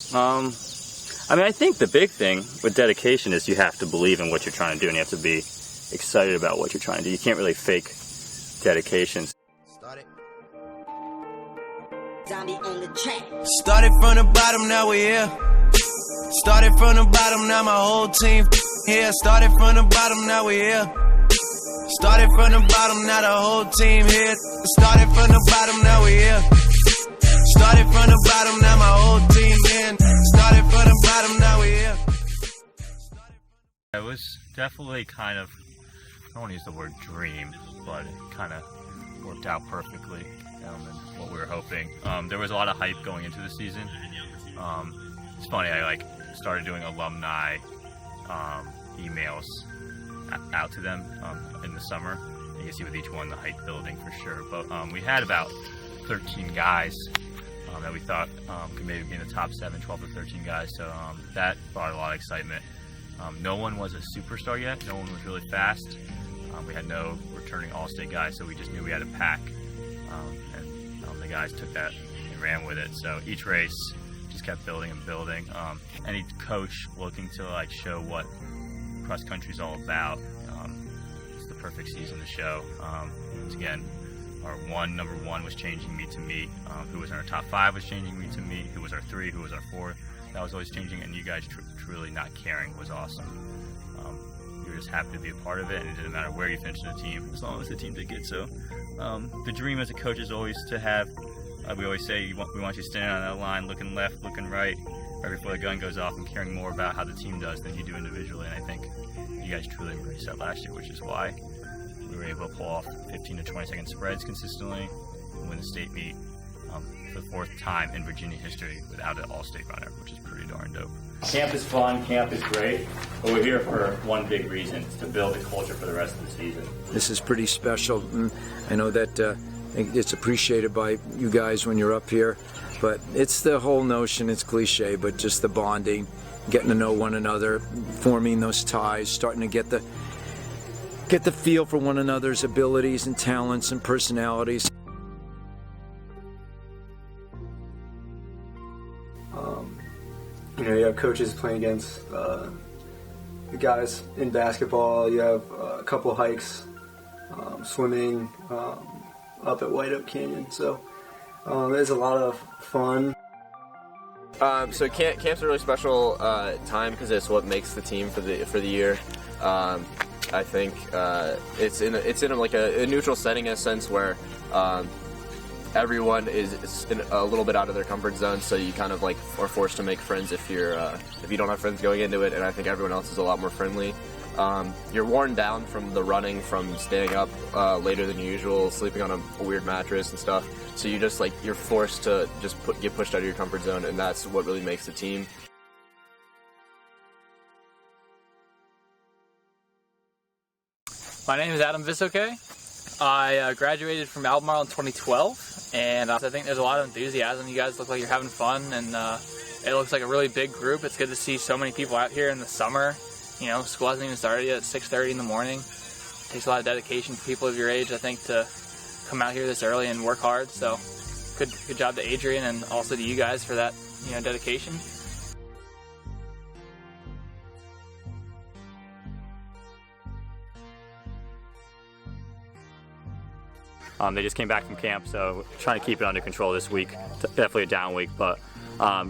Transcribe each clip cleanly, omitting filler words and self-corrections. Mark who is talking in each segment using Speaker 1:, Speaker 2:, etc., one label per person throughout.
Speaker 1: I mean, I think the big thing with dedication is you have to believe in what you're trying to do, and you have to be excited about what you're trying to do. You can't really fake dedication.
Speaker 2: Started
Speaker 3: from the bottom, now we're here. Started from the bottom, now my whole team here. Started from the bottom, now we're here. Started from the bottom, now the whole team here. Started from the bottom, now we're here. Started from the bottom, now my whole team in. Started from the bottom, now we're here.
Speaker 1: It was definitely kind of, I don't want to use the word dream, but it kind of worked out perfectly and what we were hoping. There was a lot of hype going into the season. It's funny, I started doing alumni emails out to them in the summer. You can see with each one the hype building for sure. But we had about 13 guys that we thought could maybe be in the top 7, 12 to 13 guys. So that brought a lot of excitement. No one was a superstar yet. No one was really fast. We had no returning All-State guys, so we just knew we had a pack. And the guys took that and ran with it. So each race just kept building and building. Any coach looking to show what cross country is all about, it's the perfect season to show. Once again, our number one was changing meet to meet. Who was in our top 5 was changing meet to meet. Who was our 3? Who was our 4? That was always changing, and you guys truly not caring was awesome. You were just happy to be a part of it, and it didn't matter where you finished in the team, as long as the team did good. So the dream as a coach is always to have, we always say, we want you standing on that line, looking left, looking right before the gun goes off, and caring more about how the team does than you do individually. And I think you guys truly embraced that last year, which is why we were able to pull off 15 to 20 second spreads consistently and win the state meet for the 4th time in Virginia history without an all-state runner, which is pretty darn dope. Camp is fun, camp is great, but we're here for one big reason: to build the culture for the rest of the season.
Speaker 4: This is pretty special. I know that it's appreciated by you guys when you're up here, but it's the whole notion, it's cliche, but just the bonding, getting to know one another, forming those ties, starting to get the feel for one another's abilities and talents and personalities.
Speaker 5: You have coaches playing against the guys in basketball. You have a couple of hikes, swimming up at White Oak Canyon. So it's a lot of fun.
Speaker 6: So camp's a really special time because it's what makes the team for the year. I think it's in a neutral setting in a sense where everyone is a little bit out of their comfort zone, so you kind of are forced to make friends if you don't have friends going into it, and I think everyone else is a lot more friendly. You're worn down from the running, from staying up later than usual, sleeping on a weird mattress and stuff, so you just you're forced to just get pushed out of your comfort zone, and that's what really makes the team.
Speaker 7: My name is Adam Visoke. I graduated from Albemarle in 2012, and I think there's a lot of enthusiasm. You guys look like you're having fun, and it looks like a really big group. It's good to see so many people out here in the summer. School hasn't even started yet at 6:30 in the morning. It takes a lot of dedication for people of your age, I think, to come out here this early and work hard. So good job to Adrian and also to you guys for that dedication.
Speaker 1: They just came back from camp, so trying to keep it under control this week. Definitely a down week, but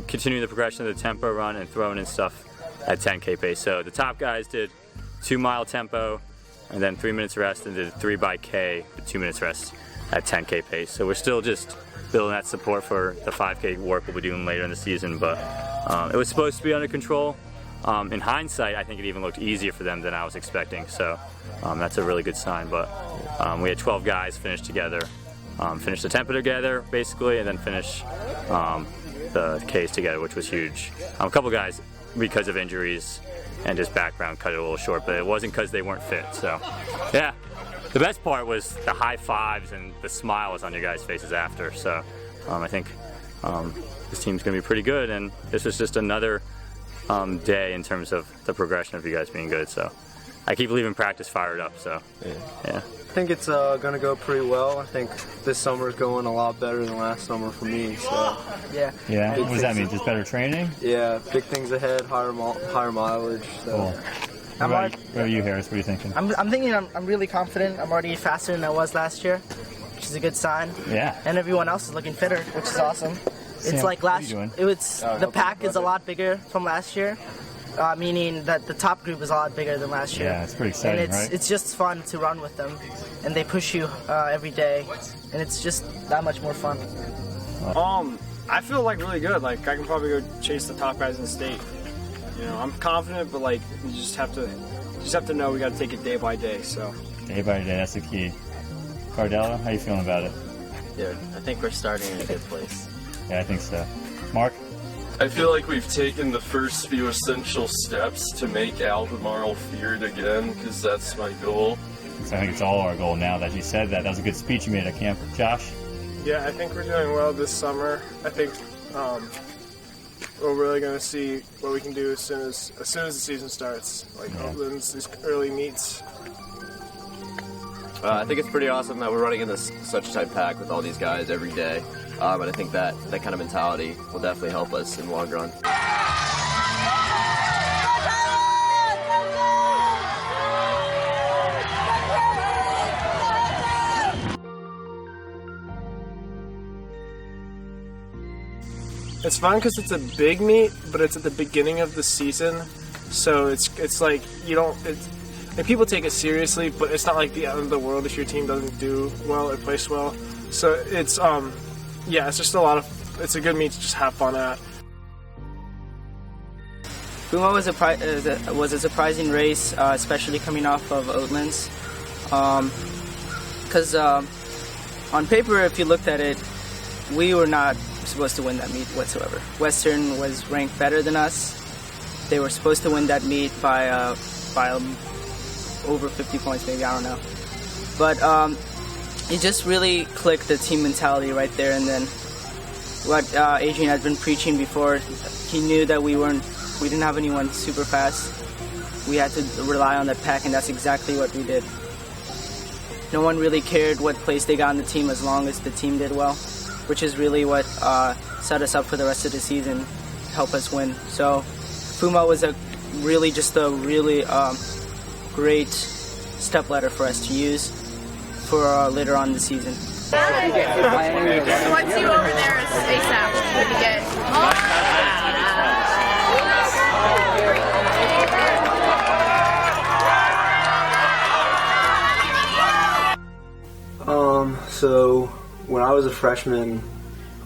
Speaker 1: continuing the progression of the tempo run and throwing in stuff at 10K pace. So the top guys did 2-mile tempo and then 3 minutes rest, and did 3 by K with 2 minutes rest at 10K pace. So we're still just building that support for the 5K work we'll be doing later in the season, but it was supposed to be under control. In hindsight, I think it even looked easier for them than I was expecting, so that's a really good sign. But we had 12 guys finish together, finish the tempo together basically, and then finish the Ks together, which was huge. A couple guys, because of injuries and just background, cut it a little short, but it wasn't because they weren't fit. So yeah, the best part was the high fives and the smiles on your guys' faces after. So I think this team's going to be pretty good, and this was just another day in terms of the progression of you guys being good. So I keep leaving practice fired up. So yeah.
Speaker 5: I think it's going to go pretty well. I think this summer is going a lot better than last summer for me. So
Speaker 2: Yeah.
Speaker 1: Yeah.
Speaker 5: Big
Speaker 1: What does that
Speaker 5: things-
Speaker 1: mean? Just better training?
Speaker 5: yeah, big things ahead, higher mileage. So.
Speaker 1: Cool. What about you, Harris? What are you thinking?
Speaker 2: I'm thinking I'm really confident. I'm already faster than I was last year, which is a good sign.
Speaker 1: Yeah.
Speaker 2: And everyone else is looking fitter, which is awesome.
Speaker 1: Sam,
Speaker 2: It's like
Speaker 1: what are
Speaker 2: last.
Speaker 1: you doing?
Speaker 2: It was the pack is a lot bigger from last year, meaning that the top group is a lot bigger than last year.
Speaker 1: Yeah, it's pretty exciting,
Speaker 2: and
Speaker 1: right?
Speaker 2: it's just fun to run with them, and they push you every day, and it's just that much more fun.
Speaker 8: I feel like really good. Like I can probably go chase the top guys in the state. You know, I'm confident, but like you just have to know we got to take it day by day. So
Speaker 1: Day by day, that's the key. Cardella, how you feeling about it?
Speaker 9: Dude, I think we're starting in a good place.
Speaker 1: Yeah, I think so. Mark?
Speaker 10: I feel like we've taken the first few essential steps to make Albemarle feared again, because that's my goal.
Speaker 1: So I think it's all our goal now that you said that. That was a good speech you made at camp. Josh?
Speaker 8: yeah, I think we're doing well this summer. I think we're really going to see what we can do as soon as the season starts. Like Oakland's these early meets.
Speaker 6: I think it's pretty awesome that we're running in such a tight pack with all these guys every day. And I think that kind of mentality will definitely help us in the long run.
Speaker 8: It's fun because it's a big meet, but it's at the beginning of the season, so it's like you don't. And people take it seriously, but it's not like the end of the world if your team doesn't do well or place well. So it's it's just it's a good meet to just have fun at.
Speaker 2: Puma was a surprising race, especially coming off of Oatlands, because on paper, if you looked at it, we were not supposed to win that meet whatsoever. Western was ranked better than us. They were supposed to win that meet by over 50 points, maybe, I don't know. But it just really clicked the team mentality right there, and then what Adrian had been preaching before, he knew that we didn't have anyone super fast. We had to rely on that pack, and that's exactly what we did. No one really cared what place they got on the team as long as the team did well, which is really what set us up for the rest of the season, help us win. So Puma was a really great stepladder for us to use for later on in the season.
Speaker 11: What's you over there is ASAP when you get.
Speaker 5: So when I was a freshman,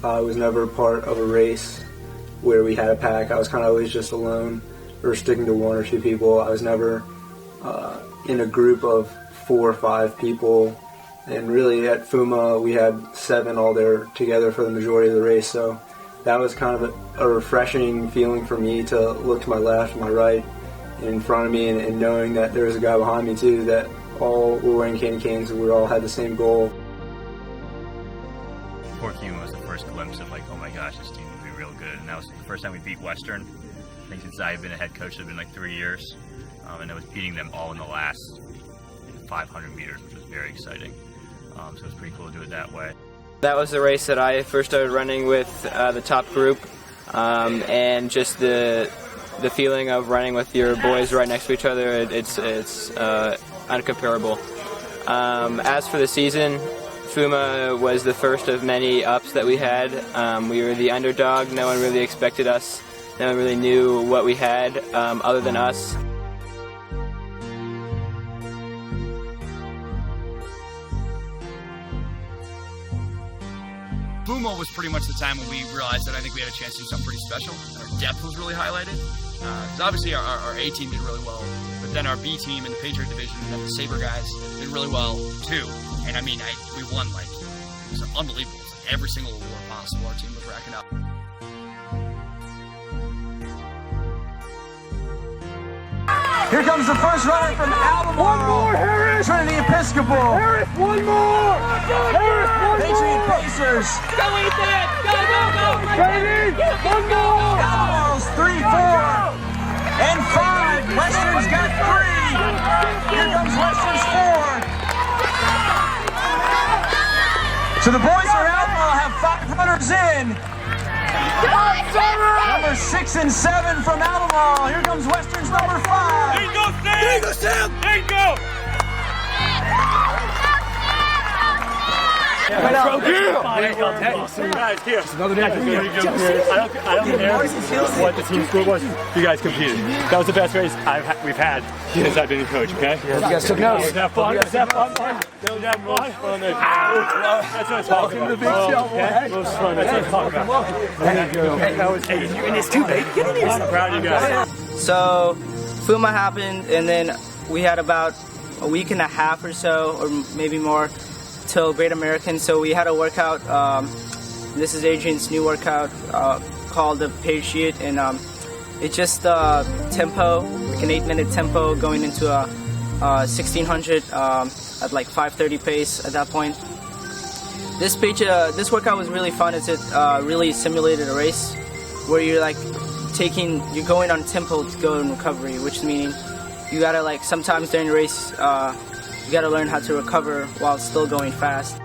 Speaker 5: I was never part of a race where we had a pack. I was kind of always just alone or sticking to one or two people. I was never in a group of 4 or 5 people. And really at Fuma, we had 7 all there together for the majority of the race. So that was kind of a refreshing feeling for me to look to my left, my right, and in front of me, and knowing that there was a guy behind me too, that all were wearing candy canes and we all had the same goal.
Speaker 1: Porcupine was the first glimpse of like, oh my gosh, this team will be real good. And that was the first time we beat Western. I think since I've been a head coach, it's been like 3 years. And I was beating them all in the last 500 meters, which was very exciting. So it was pretty cool to do it that way.
Speaker 7: That was the race that I first started running with the top group, and just the feeling of running with your boys right next to each other, it's uncomparable. As for the season, Fuma was the first of many ups that we had. We were the underdog. No one really expected us. No one really knew what we had other than us.
Speaker 12: Puma was pretty much the time when we realized that I think we had a chance to do something pretty special. Our depth was really highlighted. Because obviously our A team did really well, but then our B team and the Patriot division and then the Sabre guys did really well too. And I mean, we won like, it was unbelievable. It was like every single award possible our team was racking up.
Speaker 3: Here comes the first runner from Albemarle. One more, Harris! Trinity Episcopal. Harris, one more! Harris, one Patriot more! Pacers.
Speaker 11: Go, Ethan! Go, go, go!
Speaker 3: Trinity, one more! Albemarle's 3, 4, and 5. Western's got 3. So the boys from Albemarle have 5 runners in. Number 6 and 7 from Albemarle. Here comes Western's number 5. There you go, Sam. There you go, Sam. There you go.
Speaker 13: Guys, here. Another day. I don't care what the team score was. You guys competed. That was the best race we've had since I've been a coach, okay?
Speaker 3: You guys took notes.
Speaker 13: Let's have fun. Let's have fun. That's what I'm talking about. Okay? It was fun. That's what I'm talking about. Hey, in this too, baby. Get in here. I'm proud of you guys.
Speaker 2: So, FUMA happened, and then we had about a week and a half or so, or maybe more, till Great American. So we had a workout. This is Adrian's new workout called the Parachute, and it's just tempo, like an 8-minute tempo going into a 1600 at like 5:30 pace at that point. This workout was really fun. It really simulated a race where you're going on tempo to go in recovery, which meaning you gotta sometimes during the race you gotta learn how to recover while still going fast.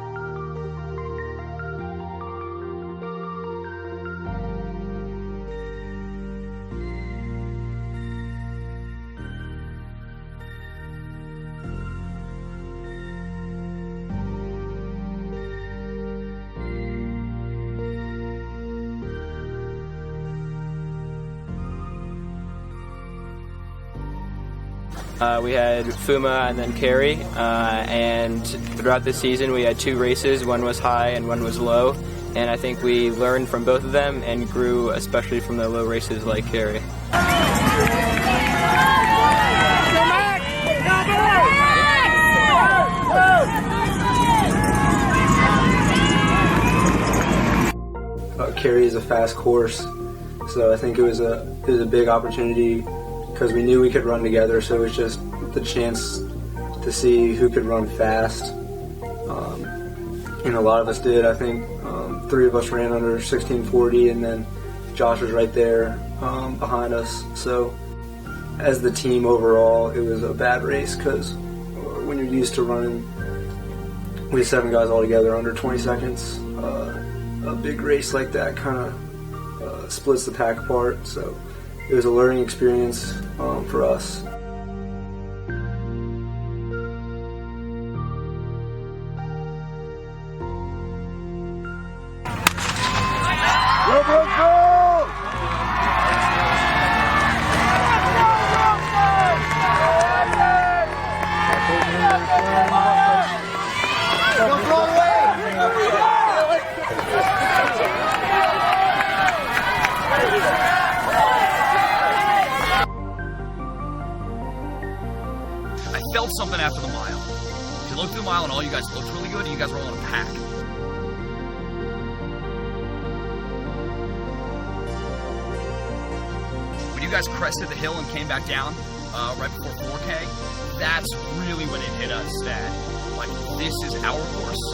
Speaker 14: We had FUMA and then Carey, and throughout the season we had 2 races. One was high and one was low, and I think we learned from both of them and grew especially from the low races like Carey.
Speaker 5: Carey is a fast course, so I think it was a big opportunity because we knew we could run together, so it was just the chance to see who could run fast. And a lot of us did. I think 3 of us ran under 1640, and then Josh was right there behind us. So as the team overall, it was a bad race because when you're used to running, we had 7 guys all together under 20 seconds. A big race like that kind of splits the pack apart. So it was a learning experience for us.
Speaker 12: I felt something after the mile. If you looked at the mile and all you guys looked really good, and you guys were all in a pack. When you guys crested the hill and came back down right before 4K, that's really when it hit us that, this is our course,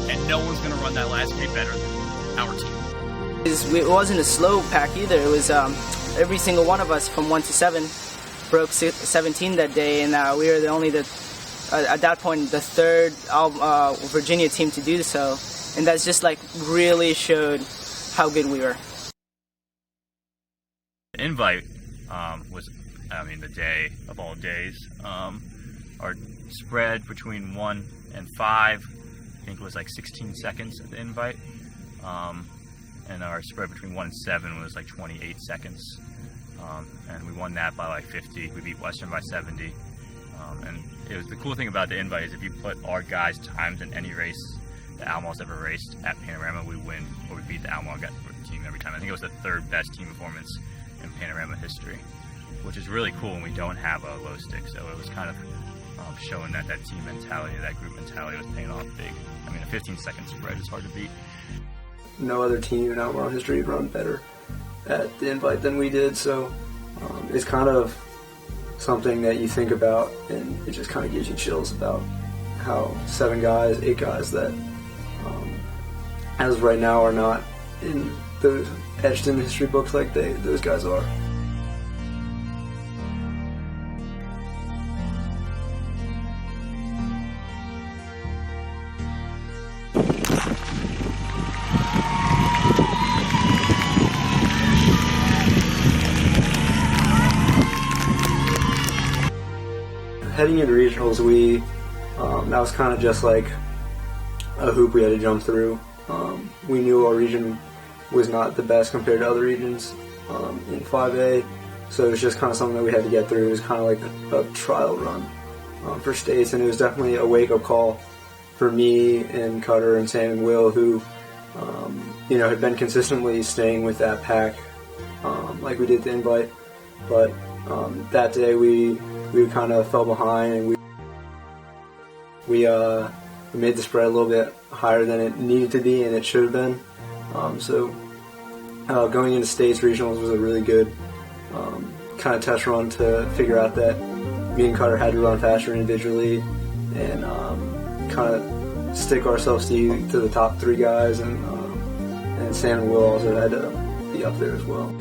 Speaker 12: and no one's going to run that last K better than our team.
Speaker 2: It wasn't a slow pack either. It was every single one of us from 1 to 7 broke 17 that day, and we were at that point the 3rd Virginia team to do so, and that's just really showed how good we were.
Speaker 1: The invite was, the day of all days. Our spread between 1 and 5, I think, was 16 seconds at the invite, and our spread between 1 and 7 was 28 seconds. And we won that by 50. We beat Western by 70. And it was the cool thing about the invite is if you put our guys' times in any race that Albemarle's ever raced at Panorama, we win, or we beat the Albemarle team every time. I think it was the 3rd best team performance in Panorama history, which is really cool when we don't have a low stick. So it was kind of showing that team mentality, that group mentality was paying off big. A 15-second spread is hard to beat.
Speaker 5: No other team in Albemarle history run better at the invite than we did, so it's kind of something that you think about, and it just kind of gives you chills about how 7 guys, 8 guys that as of right now are not etched in the history books like those guys are. heading into regionals, that was kind of just like a hoop we had to jump through. We knew our region was not the best compared to other regions in 5A, so it was just kind of something that we had to get through. It was kind of like a trial run for states, and it was definitely a wake-up call for me and Cutter and Sam and Will, who had been consistently staying with that pack like we did the invite, but that day we kind of fell behind, and we made the spread a little bit higher than it needed to be and it should have been. So going into states regionals was a really good kind of test run to figure out that me and Cutter had to run faster individually and kind of stick ourselves to the top 3 guys, and Sam and Will also had to be up there as well.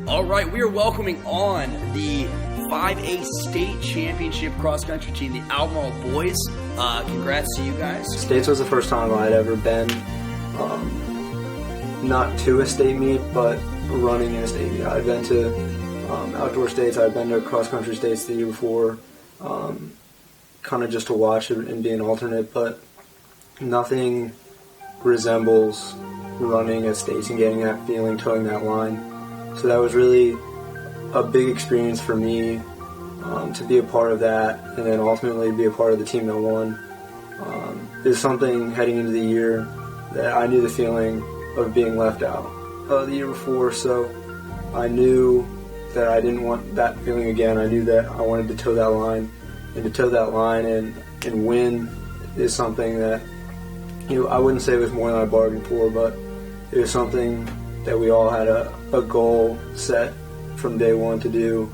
Speaker 15: All right, we are welcoming on the 5A state championship cross-country team, the Albemarle boys. Congrats to you guys.
Speaker 5: States was the first time I'd ever been, not to a state meet, but running in a state meet. I'd been to outdoor states, I'd been to cross-country states the year before, kind of just to watch it and be an alternate, but nothing resembles running at states and getting that feeling, towing that line. So that was really a big experience for me to be a part of that, and then ultimately be a part of the team that won. It was something heading into the year that I knew the feeling of being left out the year before, so I knew that I didn't want that feeling again. I knew that I wanted to toe that line, and to toe that line and win is something that, I wouldn't say it was more than I bargained for, but it was something that we all had a goal set from day one to do,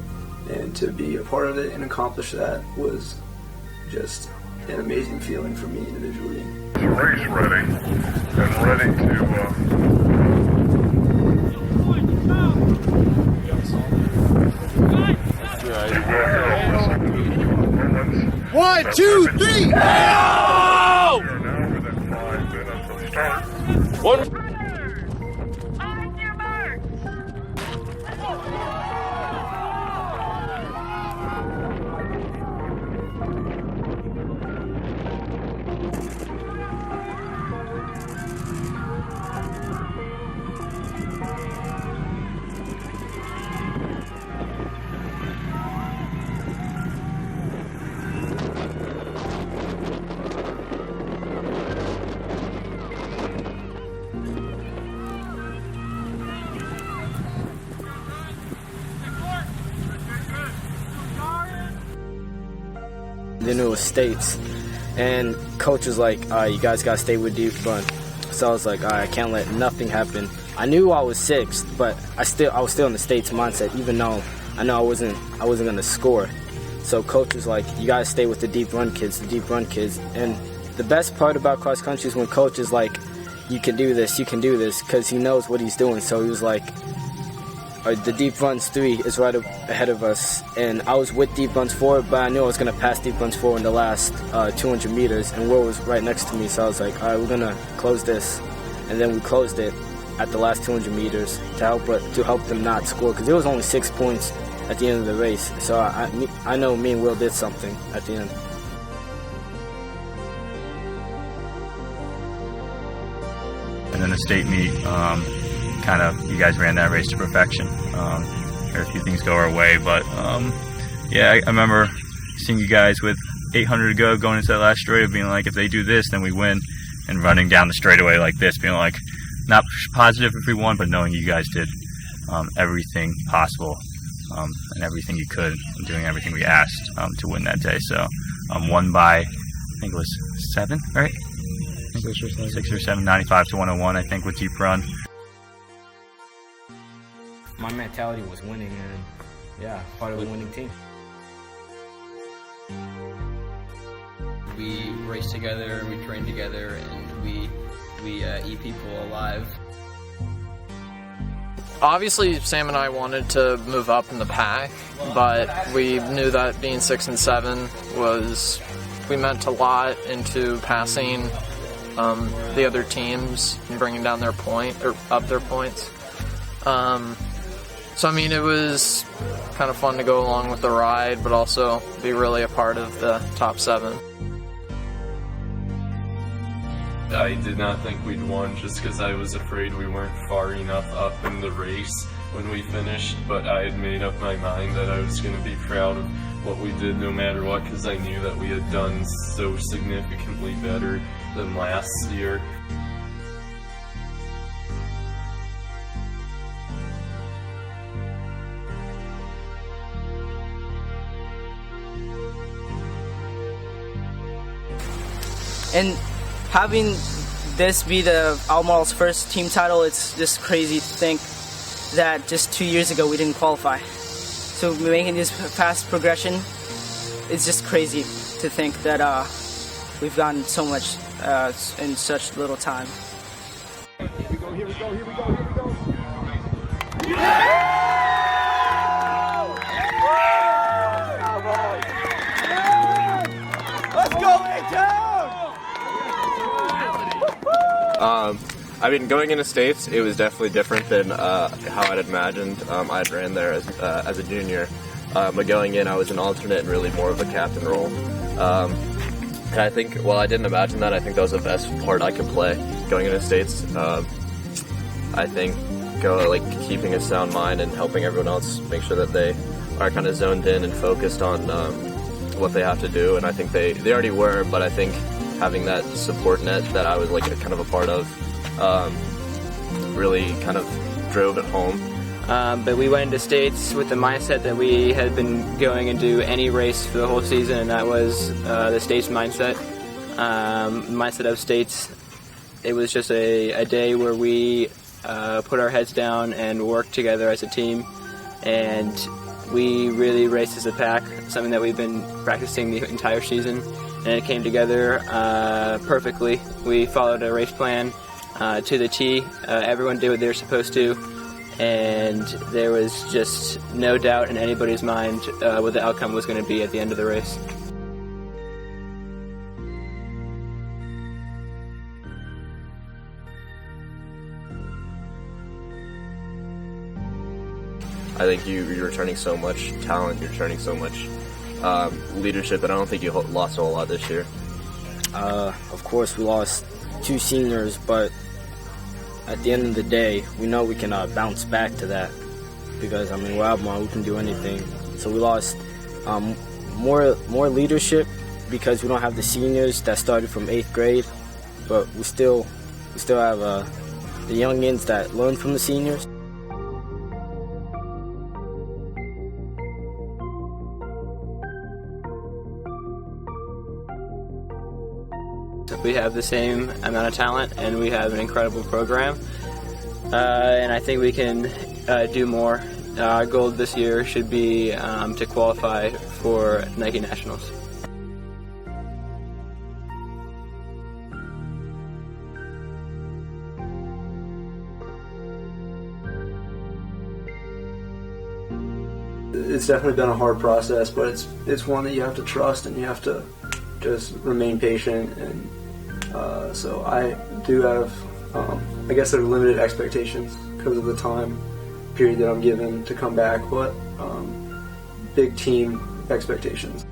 Speaker 5: and to be a part of it and accomplish that was just an amazing feeling for me individually.
Speaker 16: Race ready and ready to
Speaker 3: 1, 2, 3, go!
Speaker 16: We are now within 5 minutes of start.
Speaker 3: One.
Speaker 17: Then it was states, and coach was like, all right, you guys gotta stay with deep run. So I was like, all right, I can't let nothing happen. I knew I was 6th, but I was still in the states mindset, even though I know I wasn't gonna score. So coach was like, you gotta stay with the deep run kids. And the best part about cross country is when coach is like, you can do this, because he knows what he's doing. So he was like, the deep runs 3 is right up ahead of us, and I was with deep runs 4, but I knew I was going to pass deep runs 4 in the last 200 meters, and Will was right next to me, so I was like, all right, we're going to close this. And then we closed it at the last 200 meters to help them not score, because it was only 6 points at the end of the race. So I know me and Will did something at the end.
Speaker 1: And then the state meet, you guys ran that race to perfection. There were a few things go our way, but I remember seeing you guys with 800 to go going into that last straightaway, being like, if they do this, then we win, and running down the straightaway like this, being like, not positive if we won, but knowing you guys did everything possible and everything you could, and doing everything we asked to win that day. So won by, I think it was 7, right? I think it was 6 or 7, 95 to 101, I think, with deep run.
Speaker 17: My mentality was winning, and part of a winning team.
Speaker 14: We race together, we train together, and we eat people alive.
Speaker 7: Obviously, Sam and I wanted to move up in the pack, but we knew that being 6 and 7 we meant a lot into passing the other teams and bringing down their up their points. So I mean, it was kind of fun to go along with the ride, but also be really a part of the top 7.
Speaker 10: I did not think we'd won just because I was afraid we weren't far enough up in the race when we finished, but I had made up my mind that I was going to be proud of what we did no matter what, because I knew that we had done so significantly better than last year.
Speaker 2: And having this be the Albemarle's first team title, it's just crazy to think that just 2 years ago we didn't qualify. So making this fast progression, it's just crazy to think that we've gotten so much in such little time.
Speaker 16: Here we go, here we go, here we go, here we go.
Speaker 3: Let's go, A-Town!
Speaker 6: I mean, going into states, it was definitely different than how I'd imagined. I'd ran there as a junior, but going in, I was an alternate and really more of a captain role. And I think, while I didn't imagine that, I think that was the best part I could play going into states. I think keeping a sound mind and helping everyone else make sure that they are kind of zoned in and focused on what they have to do. And I think they already were, but I think having that support net that I was kind of a part of really kind of drove it home.
Speaker 14: But we went into states with the mindset that we had been going into any race for the whole season, and that was the states mindset. Mindset of states. It was just a day where we put our heads down and worked together as a team, and we really raced as a pack, something that we've been practicing the entire season, and it came together perfectly. We followed a race plan to the T. Everyone did what they were supposed to, and there was just no doubt in anybody's mind what the outcome was going to be at the end of the race.
Speaker 6: I think you're returning so much talent, you're returning so much leadership, and I don't think you lost a whole lot this year.
Speaker 17: Of course, we lost 2 seniors, but at the end of the day, we know we can bounce back to that because, I mean, we're Albemarle, we can do anything. So we lost more leadership because we don't have the seniors that started from 8th grade, but we still have the youngins that learn from the seniors.
Speaker 14: We have the same amount of talent, and we have an incredible program, and I think we can do more. Our goal this year should be to qualify for Nike Nationals.
Speaker 5: It's definitely been a hard process, but it's one that you have to trust, and you have to just remain patient. And so I do have, I guess there are limited expectations because of the time period that I'm given to come back, but big team expectations.